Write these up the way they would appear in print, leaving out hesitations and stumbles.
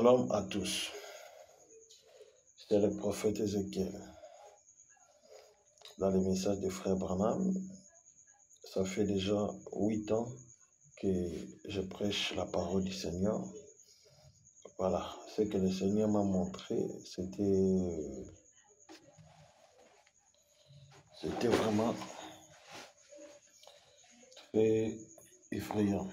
Shalom à tous. C'est le prophète Ézéchiel. Dans les messages de Frère Branham, ça fait déjà 8 ans que je prêche la parole du Seigneur. Voilà, ce que le Seigneur m'a montré, c'était vraiment très effrayant.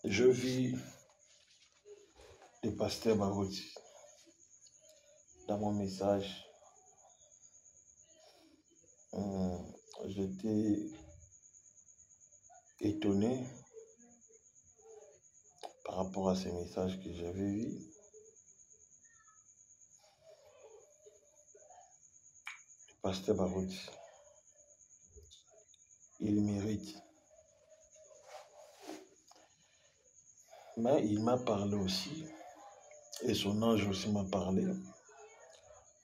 Je vis le pasteur Barouti. Dans mon message, j'étais étonné par rapport à ces messages que j'avais vus. Le pasteur Barouti, il mérite. Mais il m'a parlé aussi, et son ange aussi m'a parlé.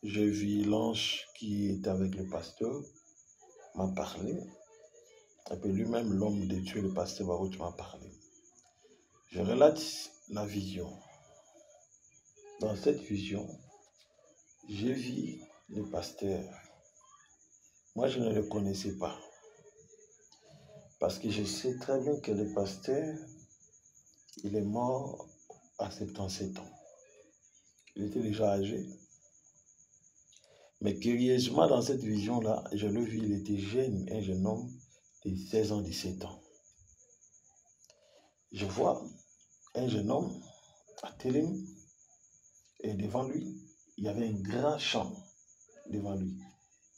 J'ai vu l'ange qui est avec le pasteur, m'a parlé. Et puis lui-même, l'homme de Dieu, le pasteur Barouti, m'a parlé. Je relate la vision. Dans cette vision, j'ai vu le pasteur. Moi, je ne le connaissais pas. Parce que je sais très bien que le pasteur, il est mort à 77 ans. Il était déjà âgé. Mais curieusement, dans cette vision-là, je le vis, il était jeune, un jeune homme de 16 ans, 17 ans. Je vois un jeune homme à Télim, et devant lui, il y avait un grand champ. Devant lui,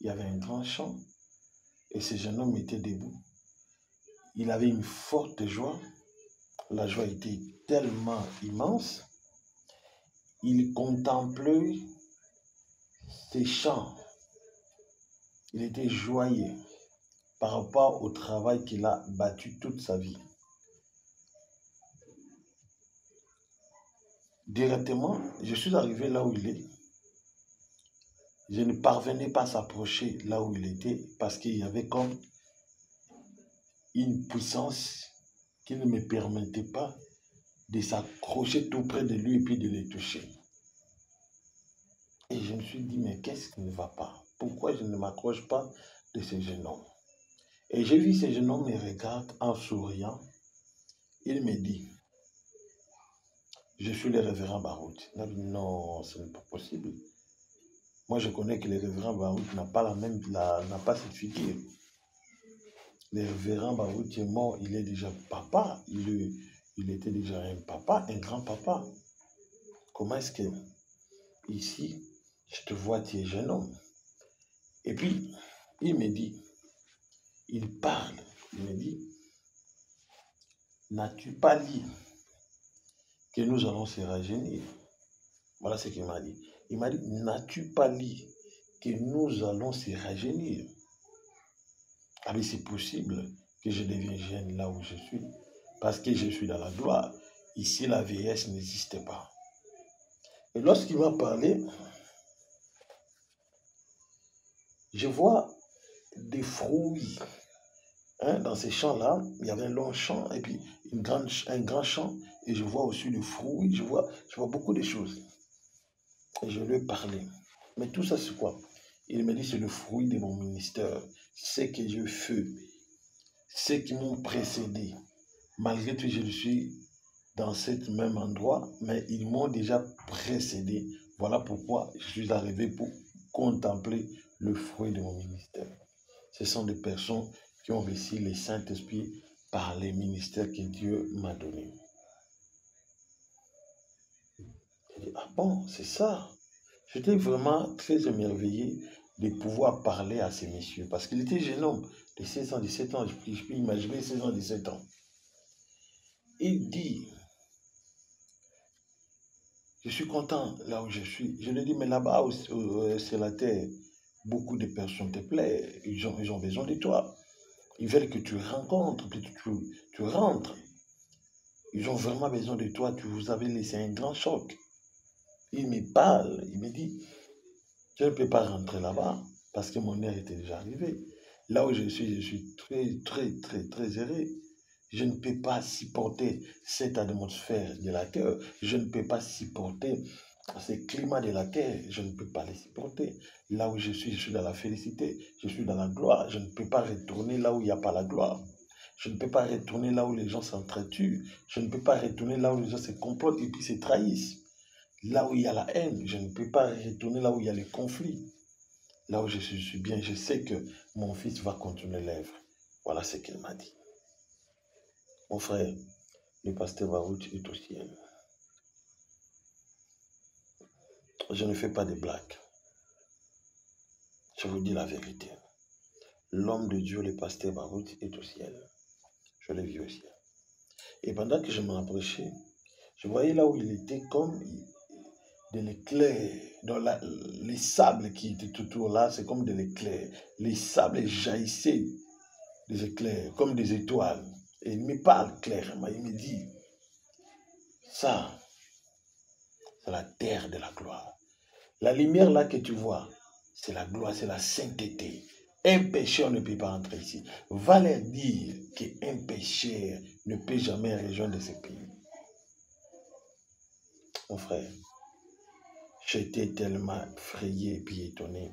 il y avait un grand champ, et ce jeune homme était debout. Il avait une forte joie. La joie était tellement immense. Il contemplait ces champs. Il était joyeux par rapport au travail qu'il a battu toute sa vie. Directement, je suis arrivé là où il est. Je ne parvenais pas à s'approcher là où il était parce qu'il y avait comme une puissance qui ne me permettait pas de s'accrocher tout près de lui et puis de le toucher. Et je me suis dit, mais qu'est-ce qui ne va pas? Pourquoi je ne m'accroche pas de ce jeune homme? Et j'ai vu ce jeune homme me regarde en souriant. Il me dit, je suis le révérend Barouti. Il a dit, non, ce n'est pas possible. Moi, je connais que le révérend Barouti n'a pas cette figure. Le révérend Barouti est mort, il est déjà papa. Il était déjà un papa, un grand-papa. Comment est-ce que, ici, je te vois, tu es jeune homme? Et puis, il me dit, il parle, il me dit, n'as-tu pas dit que nous allons se rajeunir? Voilà ce qu'il m'a dit. Il m'a dit, n'as-tu pas dit que nous allons se rajeunir? Ah mais c'est possible que je devienne jeune là où je suis, parce que je suis dans la gloire. Ici, la vieillesse n'existe pas. Et lorsqu'il m'a parlé, je vois des fruits. Dans ces champs-là, il y avait un long champ et puis un grand champ. Et je vois aussi le fruit, je vois beaucoup de choses. Et je lui ai parlé. Mais tout ça, c'est quoi? Il me dit, c'est le fruit de mon ministère. Ce que je fais, ceux qui m'ont précédé. Malgré tout, je suis dans ce même endroit, mais ils m'ont déjà précédé. Voilà pourquoi je suis arrivé pour contempler le fruit de mon ministère. Ce sont des personnes qui ont reçu le Saint-Esprit par les ministères que Dieu m'a donnés. Je dis, ah bon, c'est ça. J'étais vraiment très émerveillé de pouvoir parler à ces messieurs, parce qu'il était jeune homme de 16 ans, 17 ans, je peux imaginer 16 ans, 17 ans. Il dit, je suis content là où je suis. Je lui dis, mais là-bas, c'est la terre. Beaucoup de personnes te plaisent, ils ont besoin de toi. Ils veulent que tu rencontres, que tu rentres. Ils ont vraiment besoin de toi, vous avez laissé un grand choc. Il me parle, il me dit, je ne peux pas rentrer là-bas parce que mon heure était déjà arrivée. Là où je suis très, très, très, très heureux. Je ne peux pas supporter cette atmosphère de la terre. Je ne peux pas supporter ce climat de la terre. Je ne peux pas les supporter. Là où je suis dans la félicité, je suis dans la gloire. Je ne peux pas retourner là où il n'y a pas la gloire. Je ne peux pas retourner là où les gens s'entretuent. Je ne peux pas retourner là où les gens se complotent et puis se trahissent. Là où il y a la haine, je ne peux pas retourner là où il y a les conflits. Là où je suis bien, je sais que mon fils va continuer l'œuvre. Voilà ce qu'il m'a dit. Mon frère, le pasteur Baruch est au ciel. Je ne fais pas de blagues. Je vous dis la vérité. L'homme de Dieu, le pasteur Baruch, est au ciel. Je l'ai vu au ciel. Et pendant que je me rapprochais, je voyais là où il était comme de l'éclair. Dans les sables qui étaient tout autour là, c'est comme de l'éclair. Les sables jaillissaient des éclairs, comme des étoiles. Et il me parle clairement, il me dit, ça, c'est la terre de la gloire. La lumière là que tu vois, c'est la gloire, c'est la sainteté. Un pécheur ne peut pas entrer ici. Va leur dire qu'un pécheur ne peut jamais rejoindre ce pays. Mon frère, j'étais tellement effrayé et puis étonné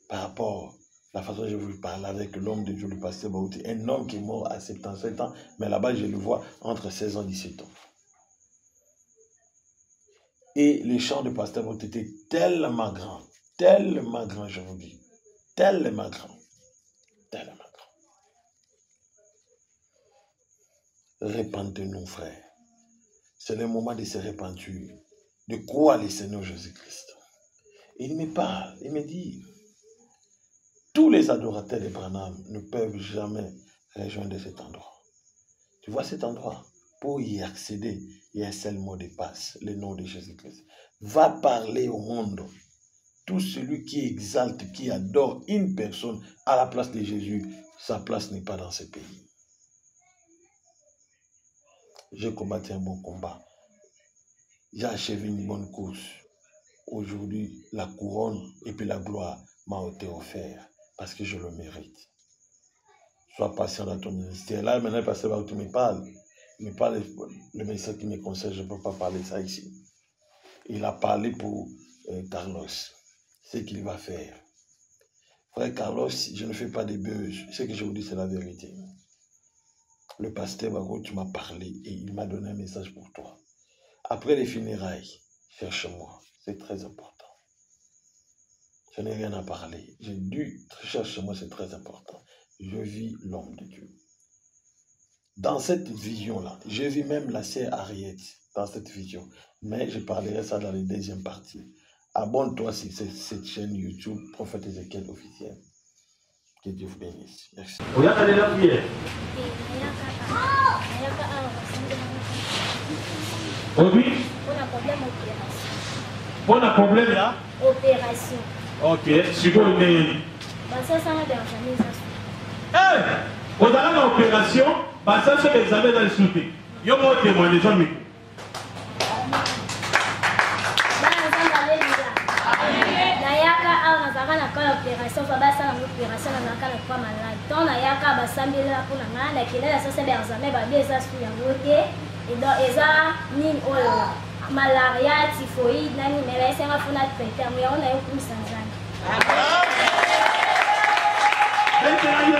par rapport à la façon dont je vous parle avec l'homme de Dieu, le pasteur Baouti, un homme qui est mort à 77 ans, mais là-bas je le vois entre 16 ans et 17 ans. Et le chant de pasteur Baouti était tellement grand, je vous dis, tellement grand. Répentez-nous, frère. C'est le moment de se repentir, de croire le Seigneur Jésus-Christ. Il me parle, il me dit, tous les adorateurs de Branham ne peuvent jamais rejoindre cet endroit. Tu vois cet endroit? Pour y accéder, il y a un seul mot de passe, le nom de Jésus-Christ. Va parler au monde. Tout celui qui exalte, qui adore une personne à la place de Jésus, sa place n'est pas dans ce pays. J'ai combattu un bon combat. J'ai achevé une bonne course. Aujourd'hui, la couronne et puis la gloire m'a été offerte parce que je le mérite. Sois patient dans ton ministère. Là, maintenant, le pasteur Baouti me parle. Il me parle, le ministère qui me conseille, je ne peux pas parler ça ici. Il a parlé pour Carlos, ce qu'il va faire. Frère Carlos, je ne fais pas de buzz. Ce que je vous dis, c'est la vérité. Le pasteur Baouti m'a parlé et il m'a donné un message pour toi. Après les funérailles, cherche-moi. C'est très important. Je n'ai rien à parler. J'ai dû chercher moi, c'est très important. Je vis l'homme de Dieu. Dans cette vision-là, je vis même la sœur Ariette dans cette vision. Mais je parlerai ça dans la deuxième partie. Abonne-toi sur cette chaîne YouTube, Prophète Ézéchiel officiel. Que Dieu vous bénisse. Merci. Regardez la prière. Oui. On a problème là? Opération. Ok, suivons une mail. Ça, ça m'a dérangé. Au delà de l'opération, ça c'est l'examen dans le soutien. Il y a un témoignage. Opération, ça va ça l'opération dans la cale pas malade. Tant la yaka basambela pour la main, la kila ça c'est l'examen ba bien ça sur la route et donc eza ni malaria, typhoïde, nani mais là c'est un fona péter mais on a eu plus sans. Maintenant il y a